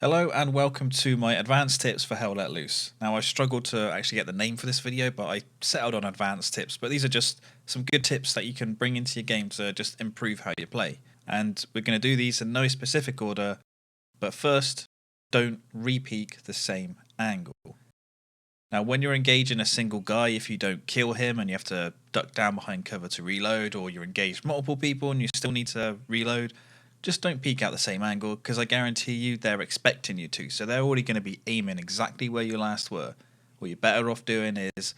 Hello and welcome to my advanced tips for Hell Let Loose. Now I struggled to actually get the name for this video, but I settled on advanced tips. But these are just some good tips that you can bring into your game to just improve how you play. And we're going to do these in no specific order, but first, don't re-peek the same angle. Now when you're engaging a single guy, if you don't kill him and you have to duck down behind cover to reload, or you're engaged multiple people and you still need to reload, just don't peek out the same angle, because I guarantee you they're expecting you to, so they're already going to be aiming exactly where you last were. What you're better off doing is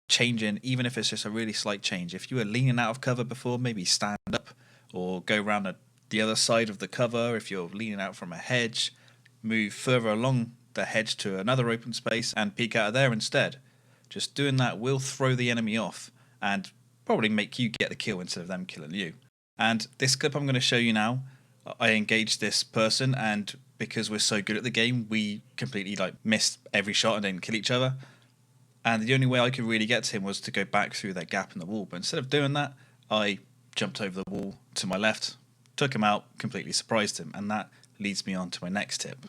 changing, even if it's just a really slight change. If you were leaning out of cover before, maybe stand up or go around the other side of the cover. If you're leaning out from a hedge, move further along the hedge to another open space and peek out of there instead. Just doing that will throw the enemy off and probably make you get the kill instead of them killing you. And this clip I'm going to show you now, I engaged this person, and because we're so good at the game, we completely missed every shot and didn't kill each other. And the only way I could really get to him was to go back through that gap in the wall. But instead of doing that, I jumped over the wall to my left, took him out, completely surprised him. And that leads me on to my next tip,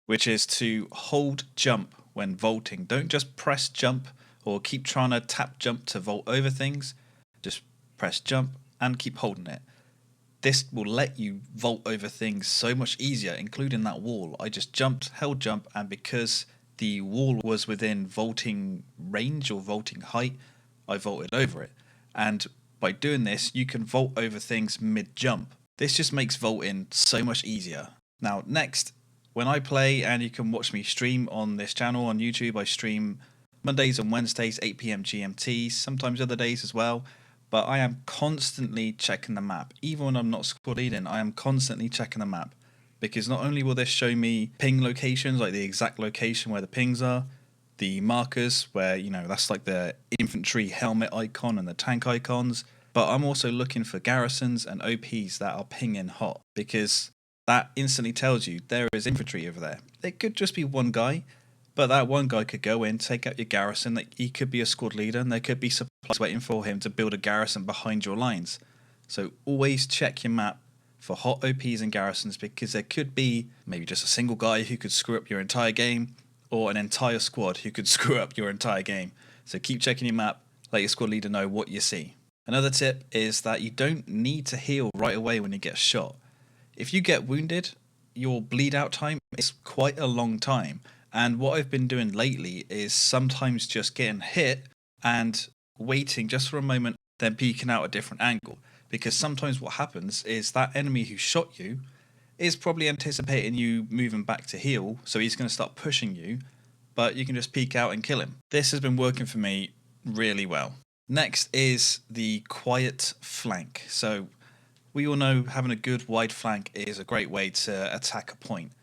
which is to hold jump when vaulting. Don't just press jump or keep trying to tap jump to vault over things. Just press jump and keep holding it. This will let you vault over things so much easier, including that wall. I just jumped, held jump, and because the wall was within vaulting range or vaulting height, I vaulted over it. And by doing this, you can vault over things mid-jump. This just makes vaulting so much easier. Now, next, when I play, and you can watch me stream on this channel on YouTube, I stream Mondays and Wednesdays, 8 PM GMT, sometimes other days as well. But I am constantly checking the map. Even when I'm not squad leading, I am constantly checking the map. Because not only will this show me ping locations, like the exact location where the pings are, the markers where, that's like the infantry helmet icon and the tank icons, but I'm also looking for garrisons and OPs that are pinging hot, because that instantly tells you there is infantry over there. It could just be one guy, but that one guy could go in, take out your garrison, that he could be a squad leader, and there could be supplies waiting for him to build a garrison behind your lines. So always check your map for hot OPs and garrisons, because there could be maybe just a single guy who could screw up your entire game, or an entire squad who could screw up your entire game. So keep checking your map, let your squad leader know what you see. Another tip is that you don't need to heal right away when you get shot. If you get wounded, your bleed out time is quite a long time. And what I've been doing lately is sometimes just getting hit and waiting just for a moment, then peeking out a different angle. Because sometimes what happens is that enemy who shot you is probably anticipating you moving back to heal, so he's going to start pushing you, but you can just peek out and kill him. This has been working for me really well. Next is the quiet flank. So we all know having a good wide flank is a great way to attack a point.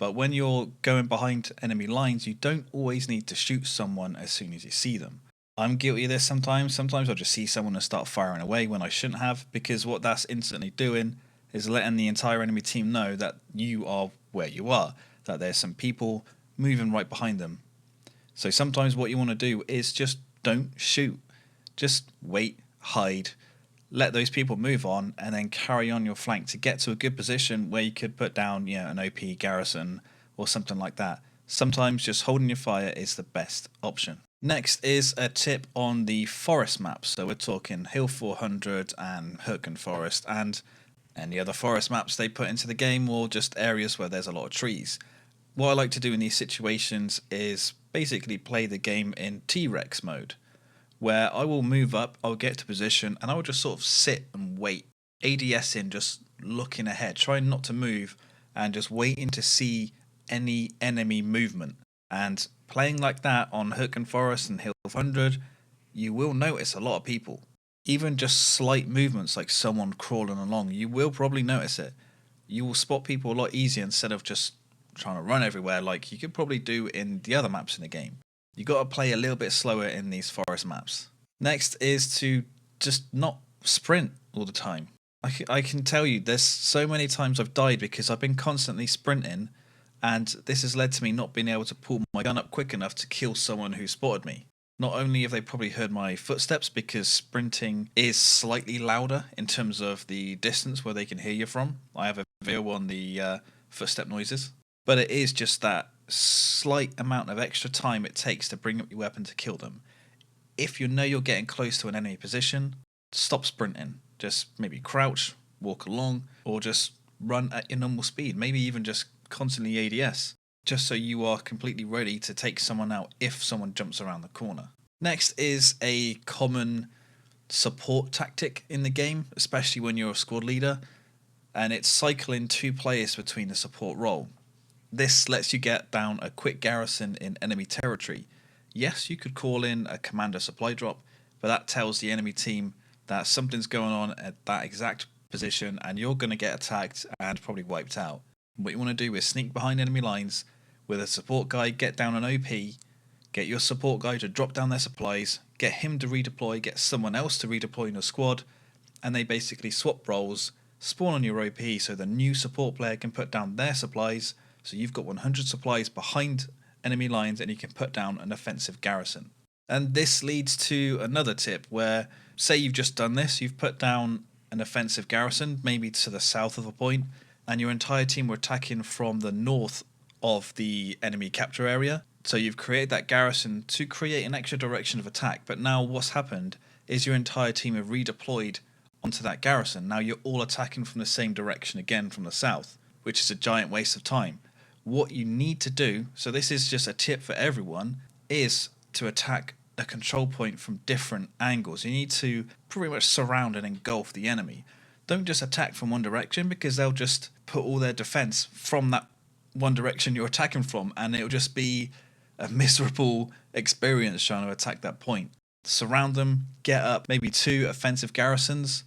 But when you're going behind enemy lines, you don't always need to shoot someone as soon as you see them. I'm guilty of this sometimes. Sometimes I'll just see someone and start firing away when I shouldn't have, because what that's instantly doing is letting the entire enemy team know that you are where you are, that there's some people moving right behind them. So sometimes what you want to do is just don't shoot. Just wait, hide, let those people move on, and then carry on your flank to get to a good position where you could put down, an OP garrison or something like that. Sometimes just holding your fire is the best option. Next is a tip on the forest maps. So we're talking Hill 400 and Hurtgen Forest and any other forest maps they put into the game, or just areas where there's a lot of trees. What I like to do in these situations is basically play the game in T-Rex mode, where I will move up, I'll get to position, and I will just sort of sit and wait, ADS in, just looking ahead, trying not to move, and just waiting to see any enemy movement. And playing like that on Hurtgen Forest and Hill 400, you will notice a lot of people. Even just slight movements, like someone crawling along, you will probably notice it. You will spot people a lot easier instead of just trying to run everywhere like you could probably do in the other maps in the game. You got to play a little bit slower in these forest maps. Next is to just not sprint all the time. I can tell you there's so many times I've died because I've been constantly sprinting, and this has led to me not being able to pull my gun up quick enough to kill someone who spotted me. Not only have they probably heard my footsteps, because sprinting is slightly louder in terms of the distance where they can hear you from. I have a video on the footstep noises. but it is just that slight amount of extra time it takes to bring up your weapon to kill them. If you know you're getting close to an enemy position, stop sprinting. Just maybe crouch, walk along, or just run at your normal speed. Maybe even just constantly ADS, just so you are completely ready to take someone out if someone jumps around the corner. Next is a common support tactic in the game, especially when you're a squad leader, and it's cycling 2 players between the support role. This lets you get down a quick garrison in enemy territory. Yes, you could call in a commander supply drop, but that tells the enemy team that something's going on at that exact position and you're going to get attacked and probably wiped out. What you want to do is sneak behind enemy lines with a support guy, get down an OP, get your support guy to drop down their supplies, get him to redeploy, get someone else to redeploy in your squad, and they basically swap roles, spawn on your OP so the new support player can put down their supplies, so you've got 100 supplies behind enemy lines and you can put down an offensive garrison. And this leads to another tip where, say you've just done this, you've put down an offensive garrison, maybe to the south of a point, and your entire team were attacking from the north of the enemy capture area. So you've created that garrison to create an extra direction of attack, but now what's happened is your entire team have redeployed onto that garrison. Now you're all attacking from the same direction again from the south, which is a giant waste of time. What you need to do, so this is just a tip for everyone, is to attack a control point from different angles. You need to pretty much surround and engulf the enemy. Don't just attack from one direction, because they'll just put all their defense from that one direction you're attacking from, and it'll just be a miserable experience trying to attack that point. Surround them, get up maybe 2 offensive garrisons,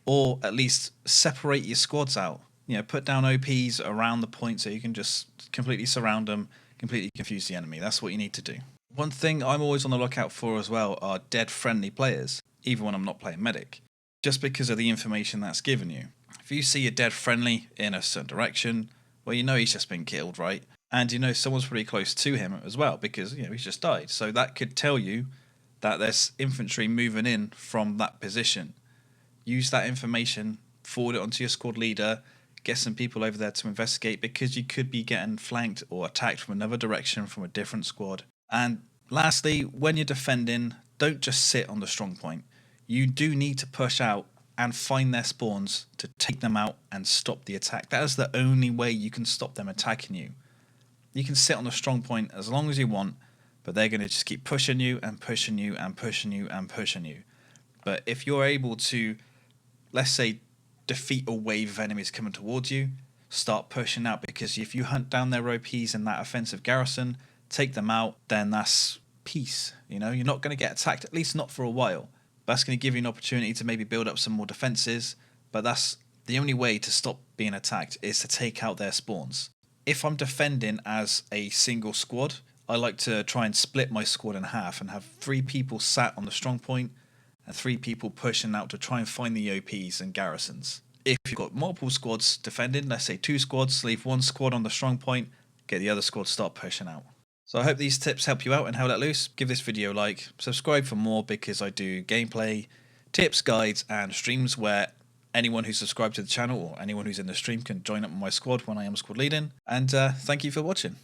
or at least separate your squads out. You know, put down OPs around the point so you can just completely surround them, completely confuse the enemy. That's what you need to do. One thing I'm always on the lookout for as well are dead friendly players, even when I'm not playing medic, just because of the information that's given you. If you see a dead friendly in a certain direction, well, you know he's just been killed, right? And you know someone's pretty close to him as well, because you know he's just died. So that could tell you that there's infantry moving in from that position. Use that information, forward it onto your squad leader, get some people over there to investigate, because you could be getting flanked or attacked from another direction from a different squad. And lastly, when you're defending, don't just sit on the strong point. You do need to push out and find their spawns to take them out and stop the attack. That is the only way you can stop them attacking you. You can sit on the strong point as long as you want, but they're going to just keep pushing you and pushing you and pushing you and pushing you. But if you're able to, let's say, defeat a wave of enemies coming towards you, start pushing out, because if you hunt down their OPs in that offensive garrison, take them out, then that's peace. You know, you're not going to get attacked, at least not for a while. That's going to give you an opportunity to maybe build up some more defenses, but that's the only way to stop being attacked, is to take out their spawns. If I'm defending as a single squad, I like to try and split my squad in half and have 3 people sat on the strong point and 3 people pushing out to try and find the OPs and garrisons. If you've got multiple squads defending, let's say 2 squads, leave 1 squad on the strong point, get the other squad start pushing out. So I hope these tips help you out and Hell Let Loose. Give this video a like, subscribe for more, because I do gameplay, tips, guides and streams where anyone who's subscribed to the channel or anyone who's in the stream can join up with my squad when I am squad leading. And thank you for watching.